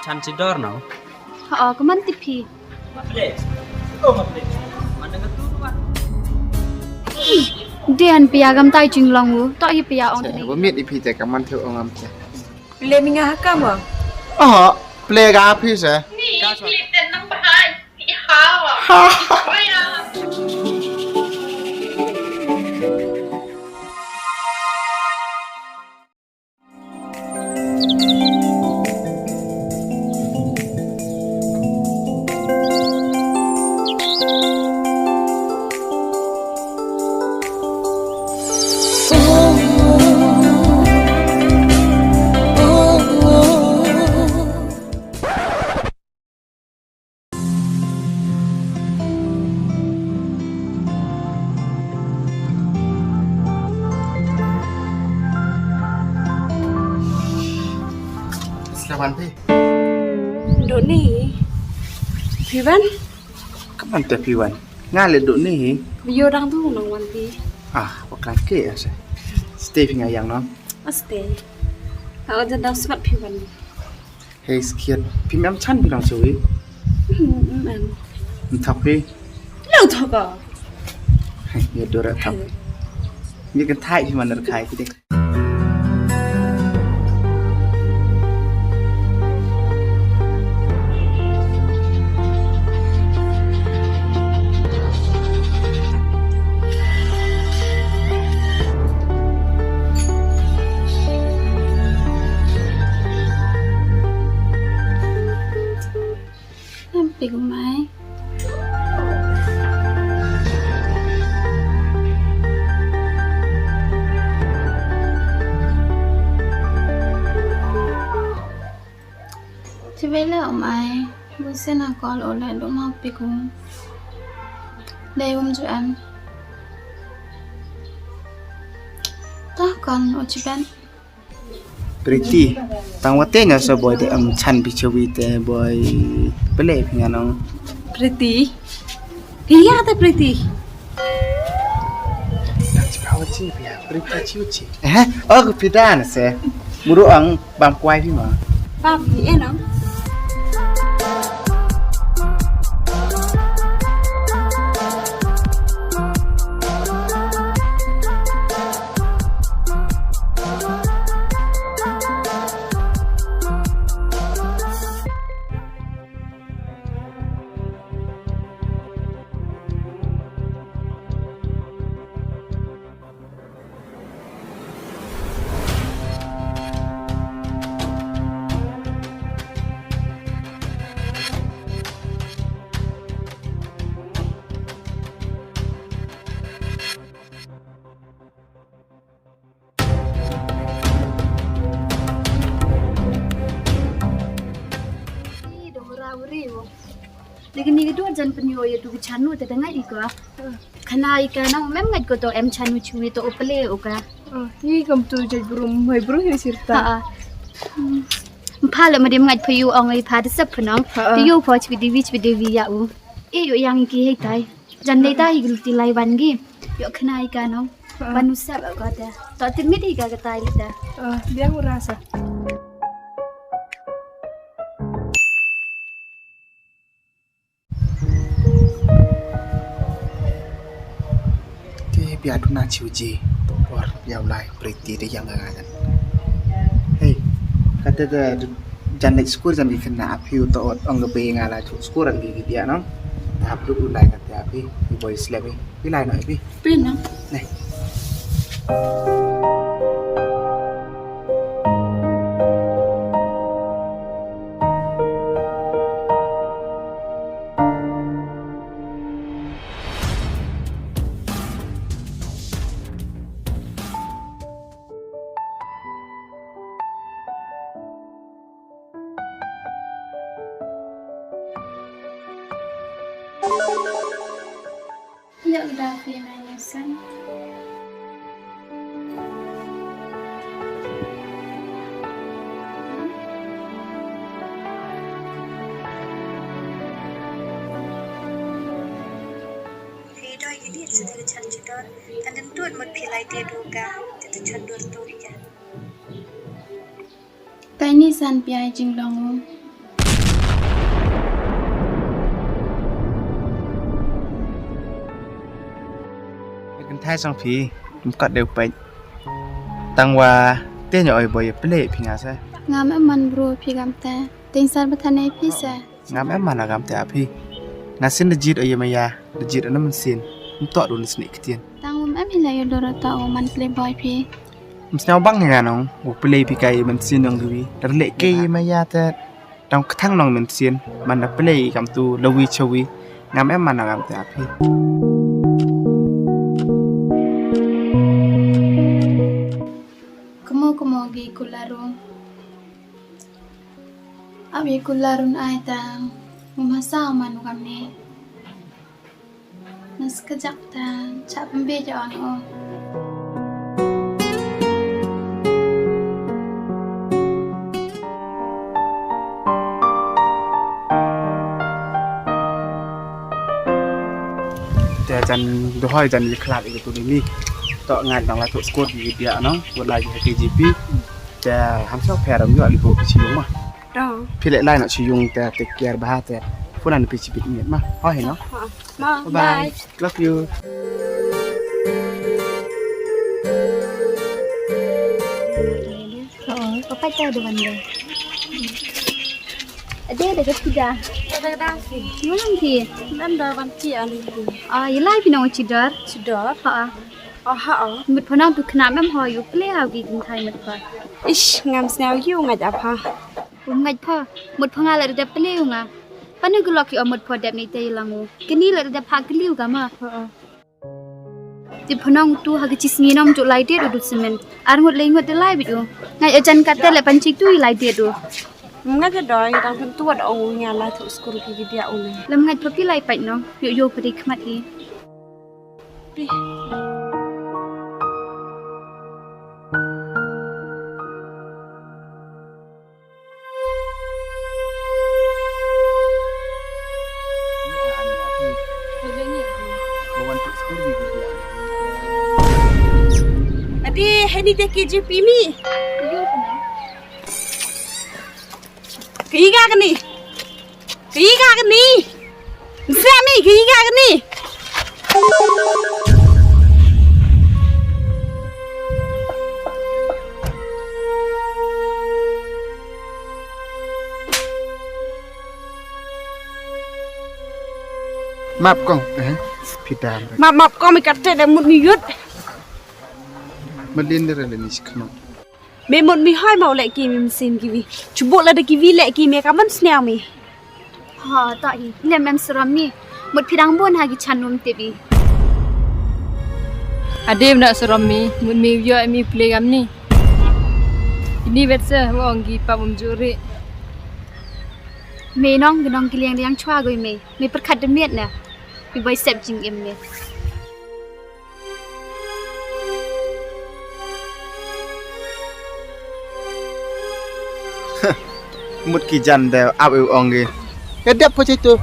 Chancidor no. Keman tipi. Maple. Oh maple. Mana keturuan? Dian piagam tai jinglong tak i pia ong tadi. ว่ามีดอีพีแต่กับมันเถอะงามจ้ะ Le minga hakam wa. อ๋อเพลงาพี่เส นี่คลิปเต็มน้ำพายสีขาวอ่ะไม่เอา สวัสดีพี่ Do ni. Piwan. ก็มันแต่พี่วันงานเลยดุนี่ Video dang tu nang wan pi. ปากกาเกะใช่สเตย์พิงอย่างเนาะ Aste. Aku jadi smat piwan. เฮ้ยสเกียดพี่แม่ชั้นพี่น้องสวย Man. มันทับพี่ Lau thok ah. เฮ้ยอย่าดูระทับมีกันท้ายที่มันระคายพี่เด็กNampak mai. Civila mai. Bukan aku oleh rumah pikun. Lewat juan. Takkan ucapan. ปริตีต่างว่าเต้นเนี่ยสบายแต่ชั้นพิชวีแต่บอยเปล่าพี่น้อง Pretty. Iya ta pretty. นักจะพาจีพี่ปริตาชิวจีก็พี่ด้านเสมุรุอังบางควายพี่มา Pam ni enam. Lagi ni kedua jan penyo ya tu chanu te dengai di ko. Khana ika na mem ngai ko to em chanu chui to opale oka. Ni kam tu jadi brum mai bru ni sirta. Phala ma dem ngai phayu ong ai pha de sap phanong. Ti yo pho chwi di vi ya u. E yo yang ki hei tai. Jan nei tai gul ti lai ban gi. Yo khana ika no. Banu sap ko ta. To tin mit hi ka ka tai ta. Dia aku rasa. พี่อาทุนาชิวจีตัวปอดยาวลายปริตีได้ยังไงกันเฮ้ยก็แต่จันในสกูลจันมีขนาดพิวตัวอังกฤษงานอะไรทุกสกูลอังกฤษกี่เดียน้องทับลูกอุไลกันแต่พี่บอยสเลวี่พี่ไลหน่อยพี่ Pin no. นี่ Ya udah finanya san. Sedang chandor, dan tentu mod pilai dia duga, itu chandor tu ya. Tani san piai jinglong. กันท้ายสองผีผมก็เดี๋ยวไปตั้งว่าเต้นอย่าบ่อยเปล่พิงาซะ ngam man bro phi gam ta ting san bathane phi sa งามแม่มันละกำแต่พี่งาสินดจิตอยมายาดจิตอันนั้นมันสินมันต่อดูนสนิทกัน tang am hi la yo dora ta o man playboy phi มันสนาวบังยังไงน้องโอ้เปลยพี่ไก่มันสินน้องดูวีแต่เละเกยมายาแต่ต้องทั้งน้องมันสินมันเปลยกำตูลวีชวีงามแม่มันละกำแต่พี่ Como gi kularun abi kularun ai tang masa manu kamne nas kajak tang chap mbe ja on o แต่จันดูห้อยจันคลาดอีกตัวนี้ต่องานต่างละตัวสกอตดีเดียเนาะวันไล่ให้ KGP แต่ทำชอบแพร่ดำอยู่อันนี้พวกชิยุงมา Đó. พี่เล่ไล่เนาะชิยุงแต่เทคแคร์บ้าแต่ผู้นั้นเป็นชีวิตเงียบมาห้อยเนาะ Mà. bye love you có phải chơi được vấn đề ở đây là cái gì đó Đây đang thì nó làm gì đang đợi văn chị ăn đi. vậy lại vì nó chỉ đỡ Chị đỡ. hả Hả? một phần nào tụi khám em hỏiอยู่เปล่ากี่คนไทยหมดก่อน Ish, ngam snao you ngaj ap ha. ผมไงพ่อหมดพังอะไรแต่เปล่าไงปันนึกล็อกอยู่หมดพอเด็บในใจลังงูกินนี่เลยแต่พักลิ้วกันมาที่พนังตัวหากจิสนีน้องจุไลเดียดูสมันอารมณ์เลยงดไล่ไปดูไงอาจารย์กัดแต่ละปัญจิตุยไล่เดียดู Ngaj đợi đang phân tuột ông nhà lại thủ school cái video này. แล้วไงพอพี่ไล่ไปน้องโยพอดีขมัดอี Đi. อันนี้ให้นี่เด็กกี่จีปีมีกี่กากันนี่กี่กากันนี่แซมมี่กี่กากันนี่มับกล้องพี่ดาม มาก็ไม่กัดแต่หมดมียุด มันเล่นได้เลยนี่สิขนม เมหมดมีห้อยเมาแหละกี่มีมันซินกี่วิชุบละเด็กกี่วิแหละกี่เมกับมันสแนวมี ฮะต่ออีเล่มแมมสรมีหมดพี่ดังบนหากิชันนมเตบี Adim nak serami, mun mi yo mi play gam ni. Ini betsa wong gi pa mum juri. เมน้องกับน้องกิเลียงเลี้ยงชัวกุยเมประคัดเดเมียดนะมีใบเสพจริงเอ็มเนี่ย มุดกี่จันแต่อับเอวอองเกเด็บพอใจตัว